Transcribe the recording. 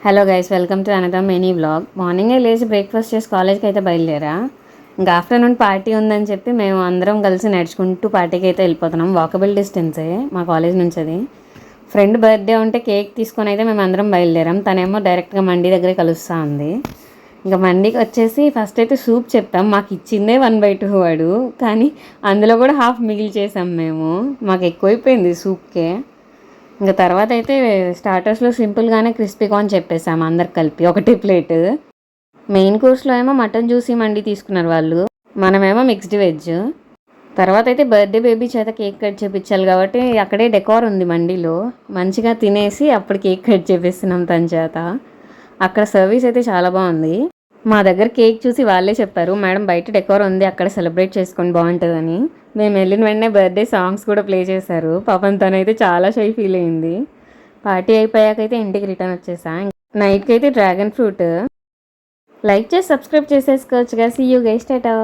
Hello guys, welcome to another mini vlog. మార్నింగే లేచి breakfast చేసి కాలేజ్కి అయితే బయలుదేరా. ఇంకా ఆఫ్టర్నూన్ పార్టీ ఉందని చెప్పి మేము అందరం కలిసి నడుచుకుంటూ పార్టీకి అయితే వెళ్ళిపోతున్నాం. వాకబుల్ డిస్టెన్సే మా కాలేజ్ నుంచి అది. ఫ్రెండ్ బర్త్డే ఉంటే కేక్ తీసుకొని అయితే మేము అందరం బయలుదేరాం. తనేమో డైరెక్ట్గా మండీ దగ్గరే కలుస్తూ ఉంది. ఇంకా మండీకి వచ్చేసి ఫస్ట్ అయితే సూప్ చెప్పాం. మాకు ఇచ్చిందే 1/2 వాడు, కానీ అందులో కూడా హాఫ్ మిగిల్ చేసాం మేము. మాకు ఎక్కువైపోయింది సూప్కే. ఇంకా తర్వాత అయితే స్టార్టర్స్లో సింపుల్గానే క్రిస్పీ కార్న్ చెప్పేసాము అందరికి కలిపి ఒకటే ప్లేట్. మెయిన్ కోర్స్లో ఏమో మటన్ జ్యూసీ మండి తీసుకున్నారు వాళ్ళు, మనమేమో మిక్స్డ్ వెజ్. తర్వాత అయితే బర్త్డే బేబీ చేత కేక్ కట్ చేపించాలి కాబట్టి అక్కడే డెకార్ ఉంది మండీలో. మంచిగా తినేసి అప్పుడు కేక్ కట్ చేపిస్తున్నాం తన చేత. అక్కడ సర్వీస్ అయితే చాలా బాగుంది. మా దగ్గర కేక్ చూసి వాళ్ళే చెప్పారు, మేడం బయట డెకార్ ఉంది అక్కడ సెలబ్రేట్ చేసుకొని బాగుంటుందని. మేము వెళ్ళిన వెంటనే బర్త్డే సాంగ్స్ కూడా ప్లే చేశారు. పాపం తనైతే చాలా షై ఫీల్ అయింది. పార్టీ అయిపోయాకైతే ఇంటికి రిటర్న్ వచ్చేసా. నైట్కి అయితే డ్రాగన్ ఫ్రూట్. లైక్ చేసి సబ్స్క్రైబ్ చేసేసుకోవచ్చుగా. See you guys, Tata.